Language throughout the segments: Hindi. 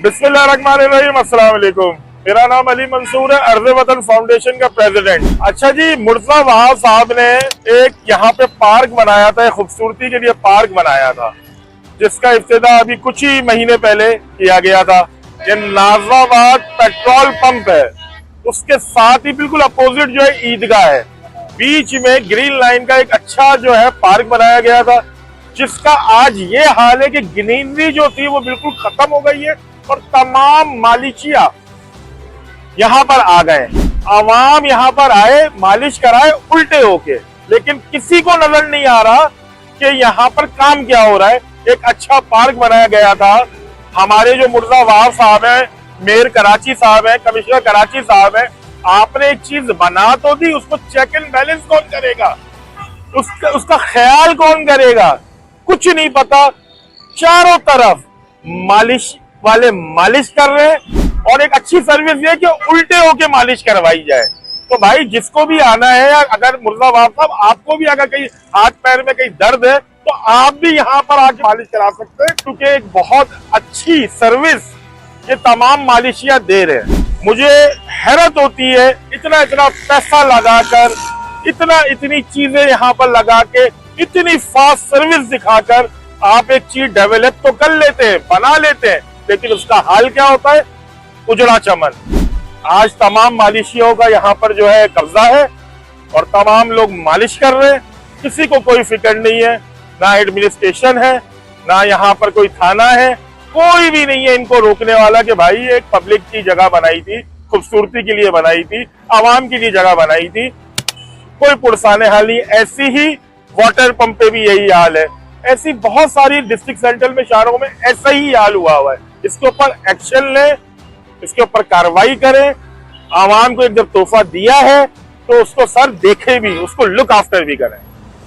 बिस्मिल्लाहिर्रहमानिर्रहीम, अस्सलाम वालेकुम। मेरा नाम अली मंसूर है, अर्ज़ वतन फाउंडेशन का प्रेसिडेंट। अच्छा जी, मुर्तज़ा वहाब साहब ने एक यहाँ पे पार्क बनाया था, खूबसूरती के लिए पार्क बनाया था, जिसका इब्तिदा अभी कुछ ही महीने पहले किया गया था। ये नाज़ाबाद पेट्रोल पंप है, उसके साथ ही बिल्कुल अपोजिट जो है ईदगाह है। बीच में ग्रीन लाइन का एक अच्छा जो है पार्क बनाया गया था, जिसका आज ये हाल है कि ग्रीनरी जो थी वो बिल्कुल खत्म हो गई है और तमाम मालिशिया यहाँ पर आ गए। आवाम यहाँ पर आए, मालिश कराए उल्टे होके, लेकिन किसी को नजर नहीं आ रहा कि यहाँ पर काम क्या हो रहा है। एक अच्छा पार्क बनाया गया था। हमारे जो मुर्तज़ा वहाब साहब है, मेयर कराची साहब है, कमिश्नर कराची साहब है, आपने एक चीज बना तो दी, उसको चेक एंड बैलेंस कौन करेगा, उसका ख्याल कौन करेगा, कुछ नहीं पता। चारों तरफ मालिश वाले मालिश कर रहे हैं और एक अच्छी सर्विस ये कि उल्टे होके मालिश करवाई जाए। तो भाई जिसको भी आना है, अगर मुर्तज़ा वहाब साहब आपको भी अगर कहीं हाथ पैर में कहीं दर्द है तो आप भी यहाँ पर आके मालिश करा सकते हैं, क्योंकि एक बहुत अच्छी सर्विस ये तमाम मालिशिया दे रहे हैं। मुझे हैरत होती है, इतना इतना पैसा लगाकर, इतनी चीजें यहाँ पर लगा के, इतनी फास्ट सर्विस दिखाकर आप एक चीज डेवलप तो कर लेते हैं, बना लेते हैं, लेकिन उसका हाल क्या होता है? उजड़ा चमन। आज तमाम मालिशियों का यहाँ पर जो है कब्जा है और तमाम लोग मालिश कर रहे हैं, किसी को कोई फिक्र नहीं है, ना एडमिनिस्ट्रेशन है, ना यहाँ पर कोई थाना है, कोई भी नहीं है इनको रोकने वाला कि भाई एक पब्लिक की जगह बनाई थी, खूबसूरती के लिए बनाई थी, आवाम के लिए जगह बनाई थी, कोई पुरसाने हाल नहीं। ऐसी ही वाटर पंप पे भी यही हाल है, ऐसी बहुत सारी डिस्ट्रिक्ट सेंटर में, शहरों में ऐसा ही हाल हुआ है। इसके ऊपर एक्शन लें, इसके ऊपर कार्रवाई करें। आवाम को एक जब तोहफा दिया है तो उसको सर देखे भी, उसको लुक आफ्टर भी करें।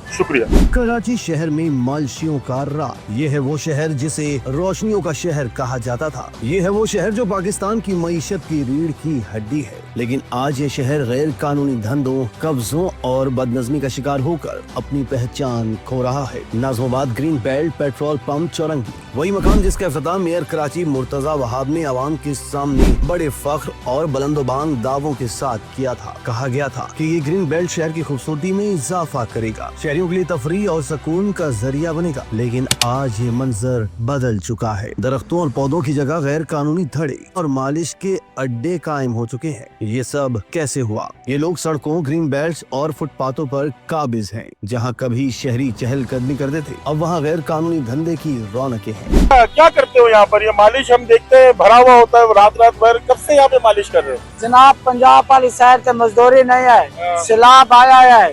शुक्रिया। कराची शहर में मालशियों का राज। ये है वो शहर जिसे रोशनियों का शहर कहा जाता था। ये है वो शहर जो पाकिस्तान की मईशत की रीढ़ की हड्डी है। लेकिन आज ये शहर गैर कानूनी धंधों, कब्जों और बदनज़मी का शिकार होकर अपनी पहचान खो रहा है। Nazimabad green belt petrol pump Chaurangi, वही मकान जिसका इफ्तिताह मेयर कराची मुर्तज़ा वहाब ने आवाम के सामने बड़े फख्र और बुलंदोबांग दावों के साथ किया था। कहा गया था कि ये ग्रीन बेल्ट शहर की खूबसूरती में इजाफा करेगा, शहरियों के लिए तफरीह और सुकून का जरिया बनेगा। लेकिन आज ये मंजर बदल चुका है। दरख्तों और पौधों की जगह गैर कानूनी धड़े और मालिश के अड्डे कायम हो चुके हैं। ये सब कैसे हुआ? ये लोग सड़कों, ग्रीन बेल्ट और फुटपाथों पर काबिज हैं। जहाँ कभी शहरी चहलकदमी करते थे, अब वहाँ गैर कानूनी धंधे की रौनकें हैं। क्या करते हो यहाँ पर? ये मालिश हम देखते हैं भरा हुआ होता है रात रात भर। कब से यहाँ पे मालिश कर रहे हो? जनाब पंजाब वाली साइड से मजदूरी नहीं है, सैलाब आया है,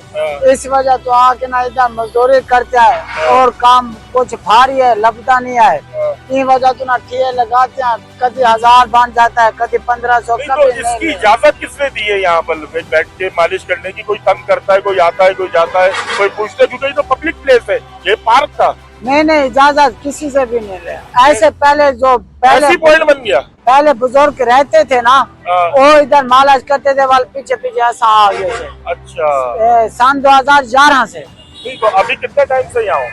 इस वजह तो आके ना इधर मजदूरी करते हैं और काम कुछ भारी है, लपता नहीं है, इस वजह तो ना ठेले लगाते हैं, कभी 1000 बन जाता है, कभी 1500। तो इसकी इजाजत किसने दी है यहाँ पर बैठ के मालिश करने की? कोई तंग करता है, कोई आता है, कोई जाता है, कोई पूछते है? क्योंकि ये तो पब्लिक प्लेस है, ये पार्क था। नहीं, इजाजत किसी से भी नहीं लिया। ऐसे पहले जो पॉइंट बन गया, पहले बुजुर्ग रहते थे ना, वो इधर मालिश करते थे, वाले पीछे पीछे ऐसा आगे से। अच्छा, सन 2011 से। तो अभी कितने टाइम से यहाँ हो?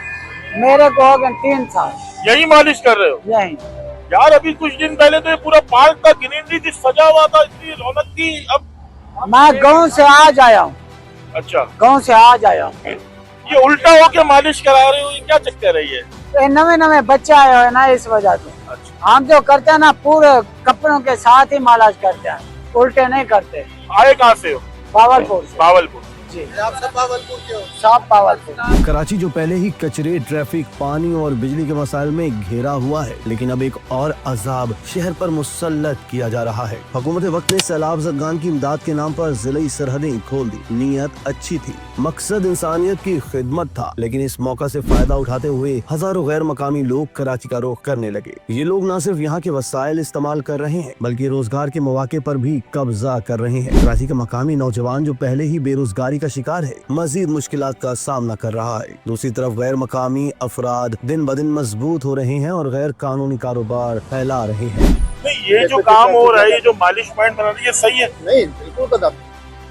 मेरे को हो गए 3 साल यही मालिश कर रहे हो? यही। यार अभी कुछ दिन पहले तो ये पूरा पार्क का ग्रीनरी थी, सजा हुआ था, इतनी रौनक थी। अब मैं गाँव से आज आया हूँ। अच्छा, गाँव से आज आया हूँ। ये उल्टा होके मालिश करा रहे हो, ये क्या चक्कर है? ये नवे बच्चे आए हुए ना, इस वजह से। अच्छा। हम जो करते हैं ना, पूरे कपड़ों के साथ ही मालिश करते हैं, उल्टे नहीं करते। आए कहाँ से हो? बावलपुर से। बावलपुर जी, आप सब बावलपुर के हो? सब बावलपुर। कराची जो पहले ही कचरे, ट्रैफिक, पानी और बिजली के मसाइल में घिरा हुआ है, लेकिन अब एक और अजाब शहर पर मुसल्लत किया जा रहा है। हुकूमत वक्त ने सैलाब ज़दगान की इमदाद के नाम पर जिले सरहदें खोल दी। नीयत अच्छी थी, मकसद इंसानियत की खिदमत था, लेकिन इस मौका से फायदा उठाते हुए हजारों गैर मकामी लोग कराची का रुख करने लगे। ये लोग न सिर्फ यहाँ के वसाइल इस्तेमाल कर रहे हैं, बल्कि रोजगार के मौके पर भी कब्जा कर रहे हैं। कराची का मकामी नौजवान जो पहले ही बेरोजगारी का शिकार है, मजीद मुश्किलात का सामना कर रहा है। दूसरी तरफ गैर मकामी अफराद दिन ब दिन मजबूत हो रहे हैं और गैर कानूनी कारोबार फैला रहे हैं। नहीं, ये जो काम हो रहा है, ये जो मालिश पॉइंट बना रही है, ये सही है? नहीं, बिल्कुल कदम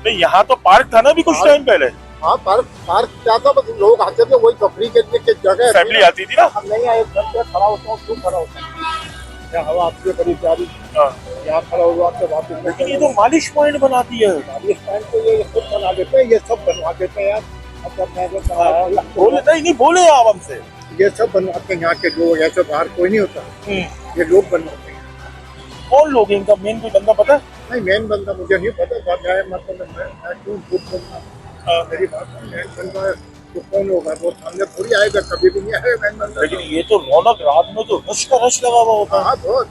नहीं, यहाँ तो पार्क था ना अभी कुछ टाइम पहले। हाँ, पार्क क्या था, बस लोग आते थे, वही तफरीह करने की जगह। फैमिली आती थी ना। हम नहीं आए, घर पे खड़ा होता हूँ, क्यों खड़ा होता हूँ? यहाँ हवा आती है बड़ी प्यारी। हाँ। यहाँ खड़ा हुआ आपसे वापस। लेकिन ये तो मालिश पॉइंट बनाती है। इस टाइम को ये खुद बना देते हैं, ये सब बनवा देते हैं यार। बोले नहीं बोले आप हमसे। ये सब बनवाते हैं यहाँ के लोग, ऐसे बाहर कोई नहीं होता, ये लोग बनवाते हैं। कौन लोग हैं? इनका मेन कोई बंदा पता है? नहीं, मेन बंदा मुझे नहीं पता, मतलब मैं क्यों झूठ बोलूं। मेरी बात है, मेन बंदा तो कौन होगा? वो सामने थोड़ी आएगा, कभी भी नहीं आएगा मेन बंदा। लेकिन ये तो रौनक रात में तो रश का रश लगा हुआ होता है। हाँ, बहुत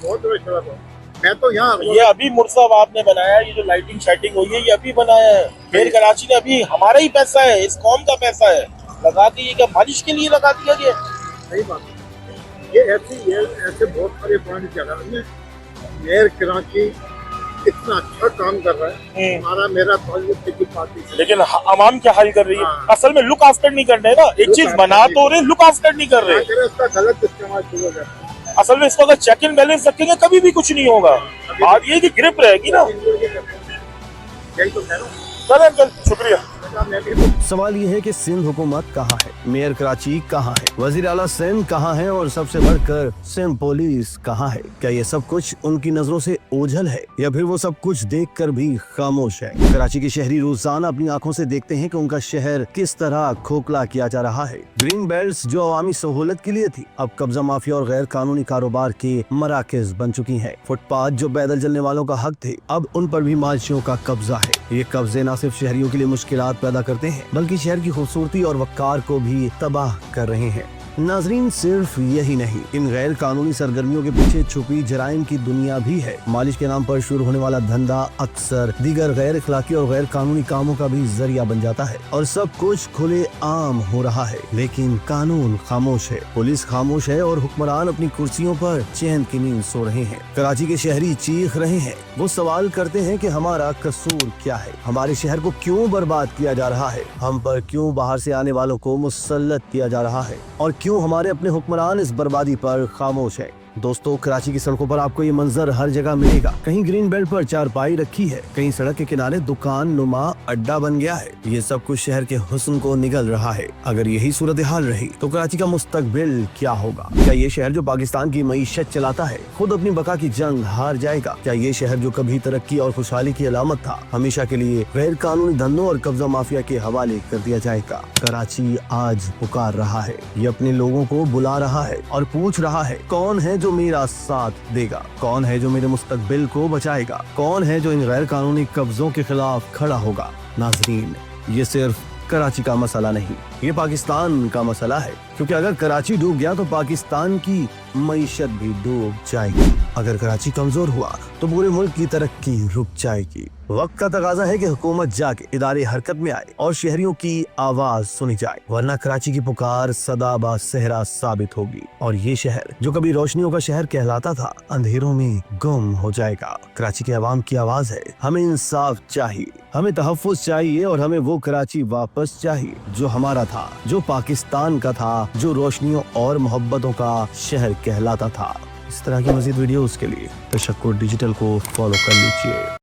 बहुत रश लगा हुआ। मैं तो यहाँ ये अभी मुर्साब आपने बनाया, ये जो लाइटिंग शाइटिंग हुई है ये अभी बनाया है। फिर कराची ने अभी हमारा ही पैसा है, इस कौम का पैसा है, लगा दिए। क्या मालिश के लिए लगा दिया गया? सही बात है। ये ऐसे बहुत सारे पुरानी जगह में मेयर कराची इतना अच्छा काम कर रहा है। हमारा मेरा ताल्लुक पीपल्स पार्टी से। लेकिन आवाम क्या हाल कर रही है? हाँ। असल में लुक आफ्टर नहीं कर रहे ना, एक चीज बना तो रहे, लुक आफ्टर नहीं कर रहे। इसका गलत इस्तेमाल शुरू हो जाता है। असल में इसको अगर चेक एंड बैलेंस रखेंगे कभी भी कुछ नहीं होगा। बात ये कि ग्रिप रहेगी ना। यही तो कह रहा हूँ। चल अंकल, शुक्रिया। मैं भी सवाल ये है कि सिंध हुकूमत कहाँ है, मेयर कराची कहाँ है, वजीर आला सिंध कहाँ है और सबसे बढ़कर सिंध पुलिस कहाँ है? क्या ये सब कुछ उनकी नजरों से ओझल है या फिर वो सब कुछ देखकर भी खामोश है? कराची के शहरी रोजाना अपनी आंखों से देखते हैं कि उनका शहर किस तरह खोखला किया जा रहा है। ग्रीन बेल्ट्स जो अवामी सहूलत के लिए थी अब कब्जा माफिया और गैर कानूनी कारोबार के मराकज बन चुकी है। फुटपाथ जो पैदल चलने वालों का हक थे अब उन पर भी मालशियों का कब्जा है। ये कब्जे न सिर्फ शहरियों के लिए मुश्किलात पैदा करते हैं बल्कि शहर की खूबसूरती और वक़ार को भी तबाह कर रहे हैं। नाजरीन, सिर्फ यही नहीं, इन गैर कानूनी सरगर्मियों के पीछे छुपी जराइम की दुनिया भी है। मालिश के नाम पर शुरू होने वाला धंधा अक्सर दीगर गैर इखलाकी और गैर कानूनी कामों का भी जरिया बन जाता है और सब कुछ खुले आम हो रहा है। लेकिन कानून खामोश है, पुलिस खामोश है और हुक्मरान अपनी कुर्सियों पर चैन की नींद सो रहे हैं। कराची के शहरी चीख रहे हैं, वो सवाल करते हैं कि हमारा कसूर क्या है, हमारे शहर को क्यों बर्बाद किया जा रहा है, हम पर क्यों बाहर से आने वालों को मुसल्लत किया जा रहा है और क्यों हमारे अपने हुक्मरान इस बर्बादी पर खामोश है। दोस्तों, कराची की सड़कों पर आपको ये मंजर हर जगह मिलेगा। कहीं ग्रीन बेल्ट पर चारपाई रखी है, कहीं सड़क के किनारे दुकान नुमा अड्डा बन गया है। ये सब कुछ शहर के हुस्न को निगल रहा है। अगर यही सूरत हाल रही तो कराची का मुस्तकबिल क्या होगा? क्या ये शहर जो पाकिस्तान की मईशत चलाता है खुद अपनी बका की जंग हार जाएगा? क्या ये शहर जो कभी तरक्की और खुशहाली की अलामत था हमेशा के लिए गैर कानूनी धंधों और कब्जा माफिया के हवाले कर दिया जाएगा? कराची आज पुकार रहा है, ये अपने लोगों को बुला रहा है और पूछ रहा है, कौन है जो मेरा साथ देगा, कौन है जो मेरे मुस्तकबिल को बचाएगा, कौन है जो इन गैर कानूनी कब्जों के खिलाफ खड़ा होगा? नाजरीन, ये सिर्फ कराची का मसला नहीं, ये पाकिस्तान का मसला है, क्योंकि अगर कराची डूब गया तो पाकिस्तान की मईशत भी डूब जाएगी। अगर कराची कमजोर हुआ तो पूरे मुल्क की तरक्की रुक जाएगी। वक्त का तकाजा है कि हुकूमत जाके इदारे हरकत में आए और शहरियों की आवाज सुनी जाए, वरना कराची की पुकार सदाबा सहरा साबित होगी और ये शहर जो कभी रोशनियों का शहर कहलाता था अंधेरों में गुम हो जाएगा। कराची के अवाम की आवाज है, हमें इंसाफ चाहिए, हमें तहफ्फुज़ चाहिए और हमें वो कराची वापस चाहिए जो हमारा था, जो पाकिस्तान का था, जो रोशनियों और मोहब्बतों का शहर कहलाता था। इस तरह की मज़ीद वीडियोस के लिए तशक्कुर डिजिटल को फॉलो कर लीजिए।